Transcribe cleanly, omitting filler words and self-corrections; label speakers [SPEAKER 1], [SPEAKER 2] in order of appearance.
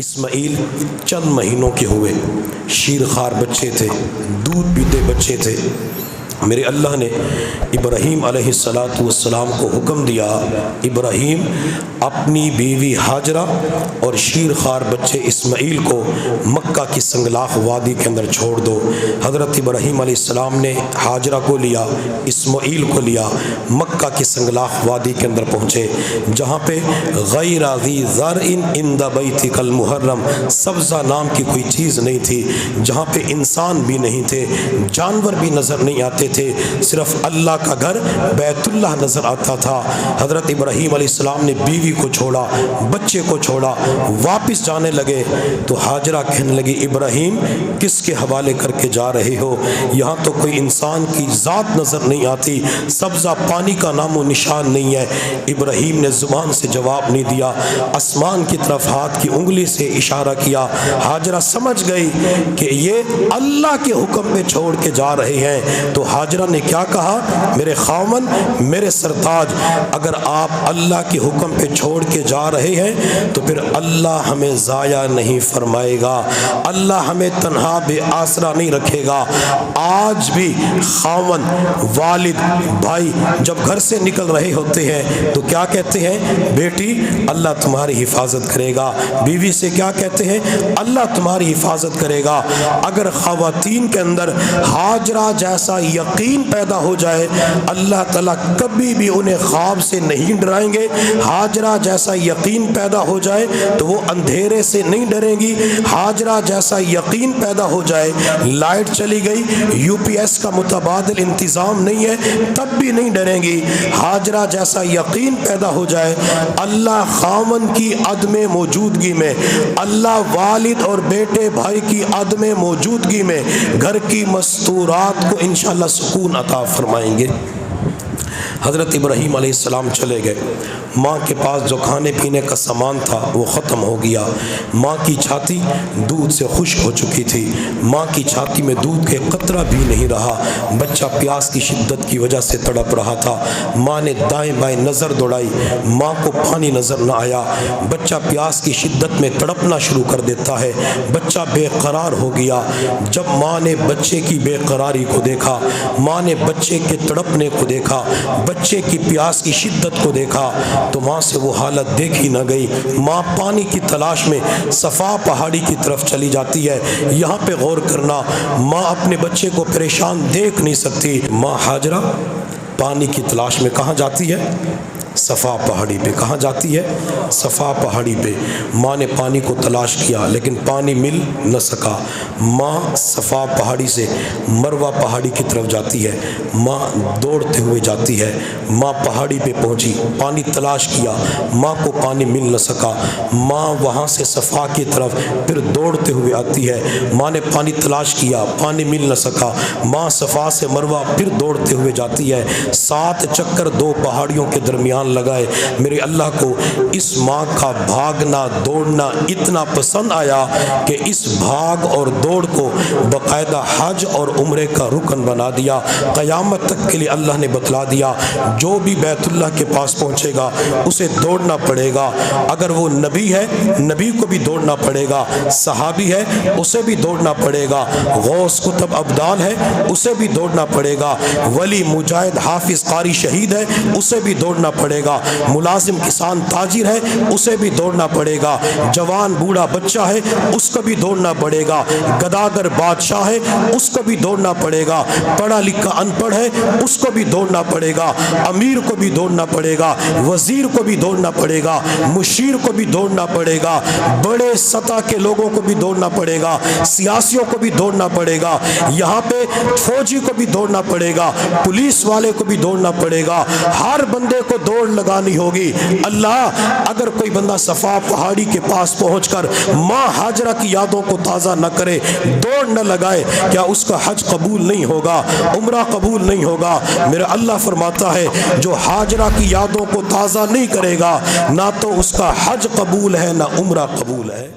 [SPEAKER 1] اسماعیل چند مہینوں کے ہوئے، شیر خوار بچے تھے، دودھ پیتے بچے تھے۔ میرے اللہ نے ابراہیم علیہ السلام کو حکم دیا، ابراہیم اپنی بیوی ہاجرہ اور شیر خوار بچے اسماعیل کو مکہ کی سنگلاخ وادی کے اندر چھوڑ دو۔ حضرت ابراہیم علیہ السلام نے ہاجرہ کو لیا، اسماعیل کو لیا، مکہ کی سنگلاخ وادی کے اندر پہنچے، جہاں پہ غیر ذی زرع عند بیتک المحرم، سبزہ نام کی کوئی چیز نہیں تھی، جہاں پہ انسان بھی نہیں تھے، جانور بھی نظر نہیں آتے تھے، صرف اللہ کا گھر بیت اللہ نظر آتا تھا۔ حضرت ابراہیم علیہ السلام نے بیوی کو چھوڑا، بچے کو چھوڑا، واپس جانے لگے تو ہاجرہ کہنے لگی، ابراہیم کس کے حوالے کر کے جا رہے ہو؟ یہاں تو کوئی انسان کی ذات نظر نہیں آتی، سبزہ پانی کا نام و نشان نہیں ہے۔ ابراہیم نے زبان سے جواب نہیں دیا، آسمان کی طرف ہاتھ کی انگلی سے اشارہ کیا۔ ہاجرہ سمجھ گئی کہ یہ اللہ کے حکم پہ چھوڑ کے جا رہے ہیں، تو ہاجرہ نے کیا کہا، میرے خاوند، میرے سرتاج، اگر آپ اللہ کے حکم پہ چھوڑ کے جا رہے ہیں تو پھر اللہ ہمیں ضائع نہیں فرمائے گا، اللہ ہمیں تنہا بے آسرا نہیں رکھے گا۔ آج بھی خاوند، والد، بھائی جب گھر سے نکل رہے ہوتے ہیں تو کیا کہتے ہیں، بیٹی اللہ تمہاری حفاظت کرے گا، بیوی سے کیا کہتے ہیں، اللہ تمہاری حفاظت کرے گا۔ اگر خواتین کے اندر ہاجرہ جیسا یقین پیدا ہو جائے، اللہ تعالیٰ کبھی بھی انہیں خواب سے نہیں ڈرائیں گے۔ ہاجرہ جیسا یقین پیدا ہو جائے تو وہ اندھیرے سے نہیں ڈریں گی۔ ہاجرہ جیسا یقین پیدا ہو جائے، لائٹ چلی گئی، یو پی ایس کا متبادل انتظام نہیں ہے، تب بھی نہیں ڈریں گی۔ ہاجرہ جیسا یقین پیدا ہو جائے، اللہ خاوند کی عدم موجودگی میں، اللہ والد اور بیٹے بھائی کی عدم موجودگی میں گھر کی مستورات کو انشاءاللہ سکون عطا فرمائیں گے۔ حضرت ابراہیم علیہ السلام چلے گئے، ماں کے پاس جو کھانے پینے کا سامان تھا وہ ختم ہو گیا، ماں کی چھاتی دودھ سے خشک ہو چکی تھی، ماں کی چھاتی میں دودھ کے قطرہ بھی نہیں رہا، بچہ پیاس کی شدت کی وجہ سے تڑپ رہا تھا۔ ماں نے دائیں بائیں نظر دوڑائی، ماں کو پانی نظر نہ آیا، بچہ پیاس کی شدت میں تڑپنا شروع کر دیتا ہے، بچہ بے قرار ہو گیا۔ جب ماں نے بچے کی بے قراری کو دیکھا، ماں نے بچے کے تڑپنے کو دیکھا، بچے کی پیاس کی شدت کو دیکھا، تو ماں سے وہ حالت دیکھی نہ گئی۔ ماں پانی کی تلاش میں صفا پہاڑی کی طرف چلی جاتی ہے۔ یہاں پہ غور کرنا، ماں اپنے بچے کو پریشان دیکھ نہیں سکتی۔ ماں ہاجرہ پانی کی تلاش میں کہاں جاتی ہے؟ صفا پہاڑی پہ۔ کہاں جاتی ہے؟ صفا پہاڑی پہ۔ ماں نے پانی کو تلاش کیا لیکن پانی مل نہ سکا۔ ماں صفا پہاڑی سے مروہ پہاڑی کی طرف جاتی ہے، ماں دوڑتے ہوئے جاتی ہے، ماں پہاڑی پہ پہنچی، پانی تلاش کیا، ماں کو پانی مل نہ سکا، ماں وہاں سے صفا کی طرف پھر دوڑتے ہوئے آتی ہے، ماں نے پانی تلاش کیا، پانی مل نہ سکا، ماں صفا سے مروہ پھر دوڑتے ہوئے جاتی ہے، 7 چکر 2 پہاڑیوں کے درمیان لگائے۔ میرے اللہ کو اس ماں کا بھاگنا دوڑنا اتنا پسند آیا کہ اس بھاگ اور دوڑ کو باقاعدہ حج اور عمرے کا رکن بنا دیا۔ قیامت تک کے لیے اللہ نے بتلا دیا، جو بھی بیت اللہ کے پاس پہنچے گا اسے دوڑنا پڑے گا۔ اگر وہ نبی ہے، نبی کو بھی دوڑنا پڑے گا، صحابی ہے اسے بھی دوڑنا پڑے گا، غوث قطب ابدال ہے اسے بھی دوڑنا پڑے گا، ولی مجاہد حافظ قاری شہید ہے اسے بھی دوڑنا پڑے گا، ملازم کسان تاجر ہے اسے بھی دوڑنا پڑے گا، جوان بوڑھا بچہ ہے اس کو بھی دوڑنا پڑے گا، گداگر بادشاہ ہے اس کو بھی دوڑنا پڑے گا، پڑھا لکھا ان پڑھ ہے اس کو بھی دوڑنا پڑے گا، امیر کو بھی دوڑنا پڑے گا، وزیر کو بھی دوڑنا پڑے گا، مشیر کو بھی دوڑنا پڑے گا، بڑے سطح کے لوگوں کو بھی دوڑنا پڑے گا، سیاسیوں کو بھی دوڑنا پڑے گا، یہاں پہ فوجی کو بھی دوڑنا پڑے گا، پولیس والے کو بھی دوڑنا پڑے گا، ہر بندے کو دوڑ لگانی ہوگی۔ اللہ اگر کوئی بندہ صفا پہاڑی کے پاس پہنچ کر ماں ہاجرہ کی یادوں کو تازہ نہ کرے، دوڑ نہ لگائے، کیا اس کا حج قبول نہیں ہوگا، عمرہ قبول نہیں ہوگا؟ میرا اللہ فرماتا ہے جو ہاجرہ کی یادوں کو تازہ نہیں کرے گا، نہ تو اس کا حج قبول ہے نہ عمرہ قبول ہے۔